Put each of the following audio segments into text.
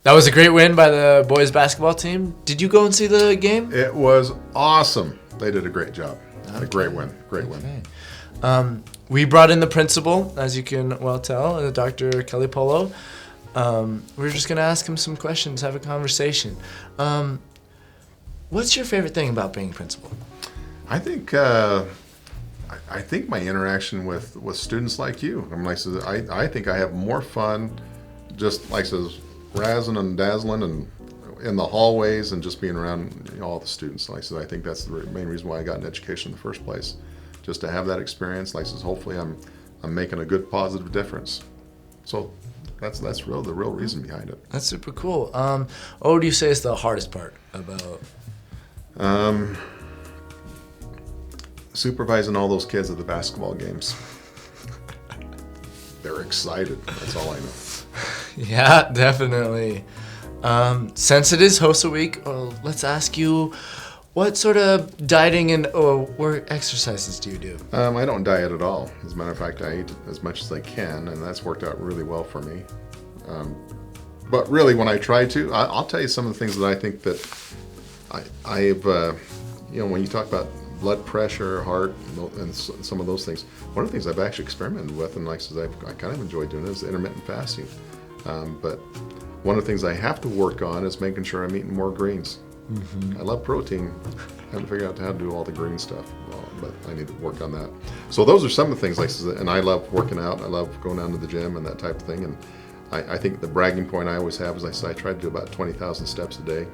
That was a great win by the boys basketball team. Did you go and see the game? It was awesome. They did a great job. A great win. Great win. We brought in the principal, as you can well tell, Dr. Kelly Polo. We're just going to ask him some questions, have a conversation. What's your favorite thing about being principal? I think my interaction with students like you. I think I have more fun just like says razzing and dazzling and in the hallways and just being around all the students. Like I said, I think that's the main reason why I got an education in the first place, just to have that experience. Like I said, hopefully I'm making a good positive difference. So that's the real reason behind it. That's super cool. What would you say is the hardest part about? Supervising all those kids at the basketball games. They're excited. That's all I know. Yeah, definitely. Since it is Host a Week, let's ask you, what sort of dieting and work exercises do you do? I don't diet at all. As a matter of fact, I eat as much as I can, and that's worked out really well for me. But really, when I try to, I'll tell you some of the things that I think that I've, when you talk about blood pressure, heart, and some of those things, one of the things I've actually experimented with, and like I said, I kind of enjoy doing, is intermittent fasting. But one of the things I have to work on is making sure I'm eating more greens. Mm-hmm. I love protein. I haven't figured out how to do all the green stuff, but I need to work on that. So those are some of the things, like I said, and I love working out. I love going down to the gym and that type of thing. And I think the bragging point I always have is I try to do about 20,000 steps a day.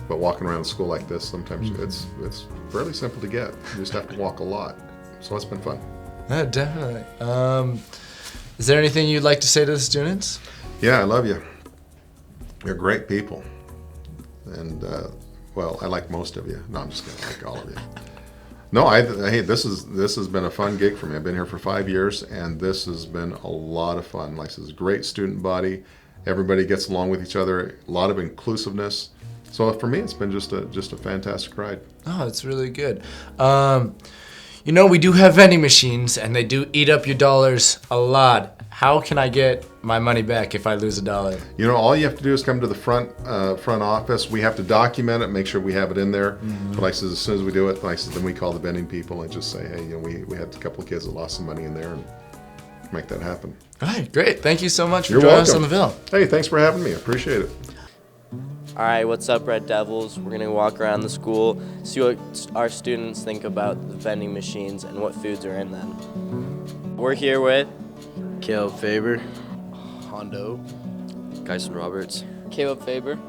But walking around school like this, sometimes it's fairly simple to get. You just have to walk a lot. So it's been fun. Yeah, definitely. Is there anything you'd like to say to the students? Yeah, I love you. You're great people. And, I like most of you. No, I'm just kidding. I like all of you. No, hey, this has been a fun gig for me. I've been here for 5 years, and this has been a lot of fun. Like, this is a great student body. Everybody gets along with each other. A lot of inclusiveness. So for me, it's been just a fantastic ride. Oh, it's really good. We do have vending machines, and they do eat up your dollars a lot. How can I get my money back if I lose $1? All you have to do is come to the front office. We have to document it, make sure we have it in there. Mm-hmm. But like I said, as soon as we do it, then we call the vending people and just say, hey, we had a couple of kids that lost some money in there, and make that happen. All right, great. Thank you so much for joining us on the Ville. Hey, thanks for having me. I appreciate it. All right, what's up, Red Devils? We're going to walk around the school, see what our students think about the vending machines and what foods are in them. We're here with Caleb Faber, Hondo, Kyson Roberts, Caleb Faber.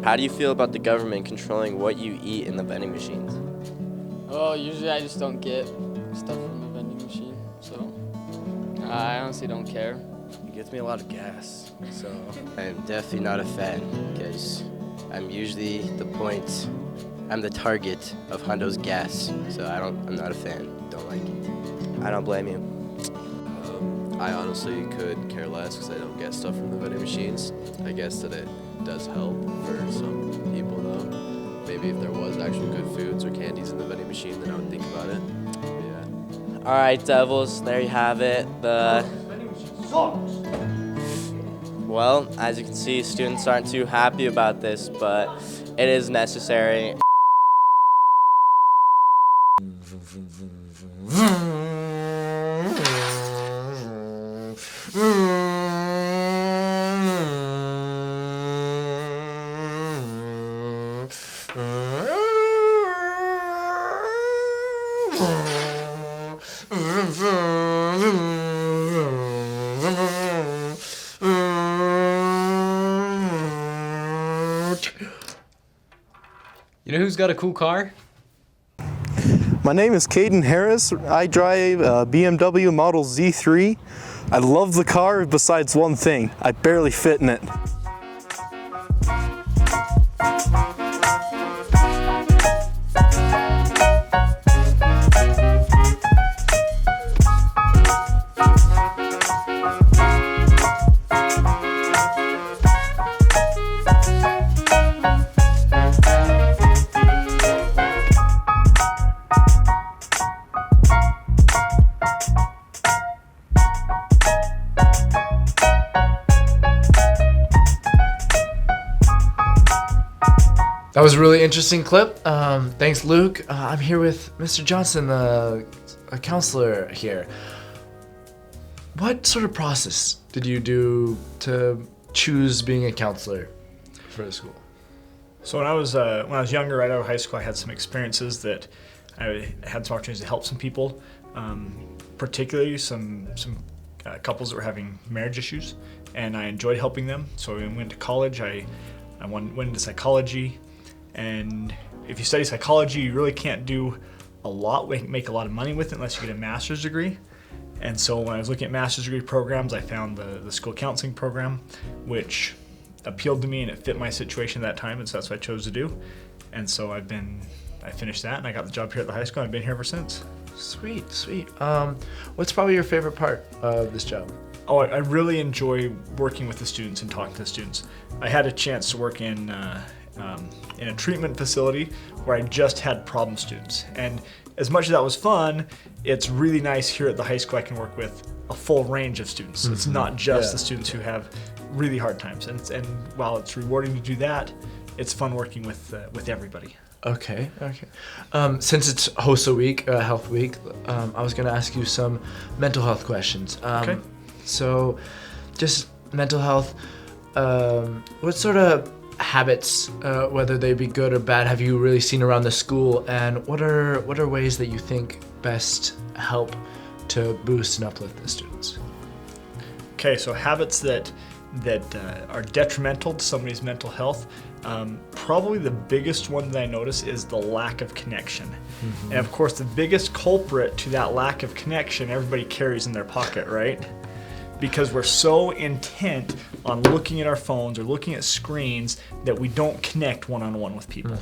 How do you feel about the government controlling what you eat in the vending machines? Oh, usually I just don't get stuff from the vending machine, so I honestly don't care. It gives me a lot of gas, so I'm definitely not a fan because I'm usually I'm the target of Hondo's gas, so I'm not a fan, don't like it. I don't blame you. I honestly could care less because I don't get stuff from the vending machines. I guess that it does help for some people though. Maybe if there was actual good foods or candies in the vending machine, then I would think about it. But yeah. All right, Devils, there you have it. Well, as you can see, students aren't too happy about this, but it is necessary. You know who's got a cool car? My name is Caden Harris. I drive a BMW Model Z3. I love the car besides one thing. I barely fit in it. That was a really interesting clip. Thanks, Luke. I'm here with Mr. Johnson, a counselor here. What sort of process did you do to choose being a counselor for the school? So when I was younger, right out of high school, I had some experiences that I had some opportunities to help some people, particularly some couples that were having marriage issues, and I enjoyed helping them. So when I went to college, I went into psychology. And if you study psychology, you really can't do a lot, make a lot of money with it unless you get a master's degree. And so when I was looking at master's degree programs, I found the school counseling program, which appealed to me and it fit my situation at that time, and so that's what I chose to do. And so I finished that and I got the job here at the high school and I've been here ever since. Sweet, sweet. What's probably your favorite part of this job? Oh, I really enjoy working with the students and talking to the students. I had a chance to work in a treatment facility where I just had problem students. And as much as that was fun, it's really nice here at the high school I can work with a full range of students. It's not just the students who have really hard times. And while it's rewarding to do that, it's fun working with everybody. Okay. Since it's HOSA week, Health Week, I was gonna ask you some mental health questions. Okay. So, just mental health, what sort of habits, whether they be good or bad, have you really seen around the school, and what are ways that you think best help to boost and uplift the students? Okay, so habits that are detrimental to somebody's mental health, probably the biggest one that I notice is the lack of connection. And of course, the biggest culprit to that lack of connection, everybody carries in their pocket, right? Because we're so intent on looking at our phones or looking at screens that we don't connect one-on-one with people.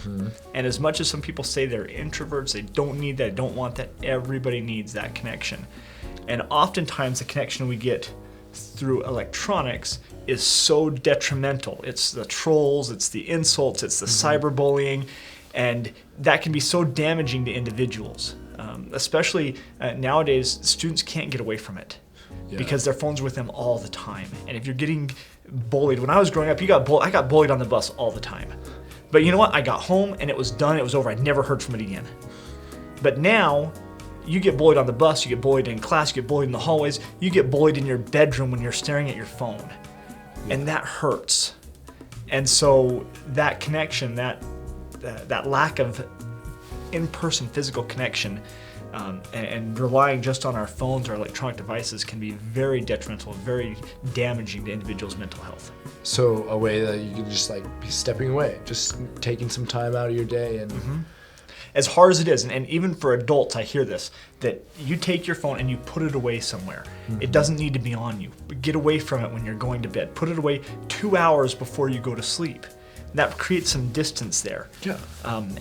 And as much as some people say they're introverts, they don't need that, don't want that, everybody needs that connection. And oftentimes the connection we get through electronics is so detrimental. It's the trolls, it's the insults, it's the cyberbullying, and that can be so damaging to individuals. Especially nowadays, students can't get away from it. Because their phones are with them all the time. And if you're getting bullied, when I was growing up, I got bullied on the bus all the time. But you know what? I got home and it was done, it was over. I never heard from it again. But now, you get bullied on the bus, you get bullied in class, you get bullied in the hallways, you get bullied in your bedroom when you're staring at your phone. And that hurts. And so that connection, that lack of in-person physical connection, and relying just on our phones or electronic devices can be very detrimental, very damaging to individuals' mental health. So a way that you can just be stepping away, just taking some time out of your day and... As hard as it is, and even for adults, I hear this, that you take your phone and you put it away somewhere. It doesn't need to be on you. But get away from it when you're going to bed. Put it away 2 hours before you go to sleep. That creates some distance there. Yeah.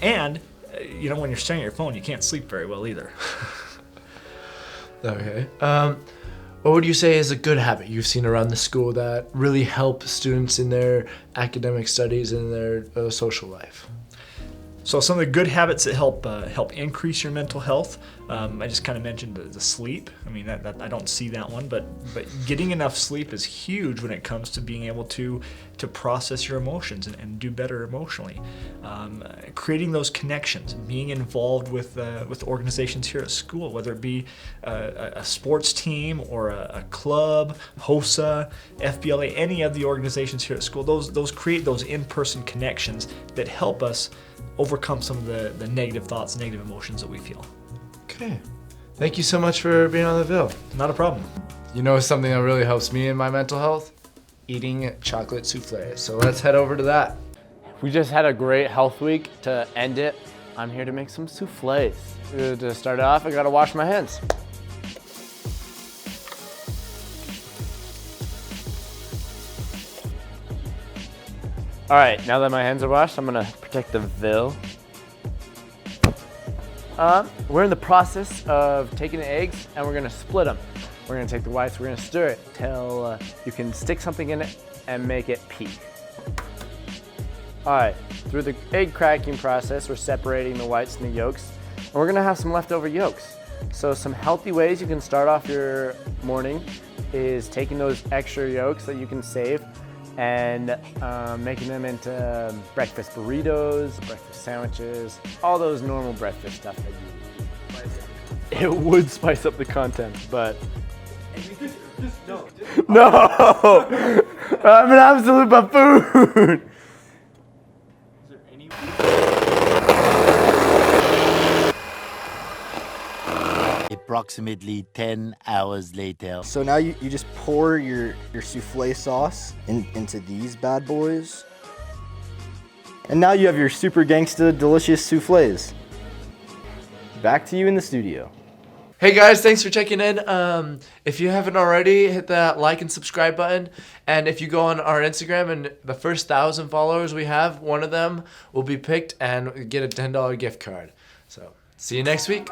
And when you're staring at your phone, you can't sleep very well either. Okay. what would you say is a good habit you've seen around the school that really help students in their academic studies and their social life? So some of the good habits that help increase your mental health, I just kind of mentioned the sleep. I mean, that I don't see that one, but getting enough sleep is huge when it comes to being able to process your emotions and do better emotionally. Creating those connections, being involved with organizations here at school, whether it be a sports team or a club, HOSA, FBLA, any of the organizations here at school. Those create those in-person connections that help us overcome some of the negative thoughts, negative emotions that we feel. Okay. Thank you so much for being on the Ville. Not a problem. You know something that really helps me in my mental health? Eating chocolate souffle. So let's head over to that. We just had a great health week. To end it, I'm here to make some souffles. To start it off, I gotta wash my hands. All right, now that my hands are washed, I'm gonna protect the Ville. We're in the process of taking the eggs and we're gonna split them. We're gonna take the whites, we're gonna stir it till you can stick something in it and make it peak. All right, through the egg cracking process, we're separating the whites and the yolks, and we're gonna have some leftover yolks. So some healthy ways you can start off your morning is taking those extra yolks that you can save and making them into breakfast burritos, breakfast sandwiches, all those normal breakfast stuff that you eat. It would spice up the content, but no, I'm an absolute buffoon. Approximately 10 hours later. So now you just pour your souffle sauce into these bad boys. And now you have your super gangsta delicious souffles. Back to you in the studio. Hey guys, thanks for checking in. If you haven't already, hit that like and subscribe button. And if you go on our Instagram and the first 1,000 followers we have, one of them will be picked and get a $10 gift card. So see you next week.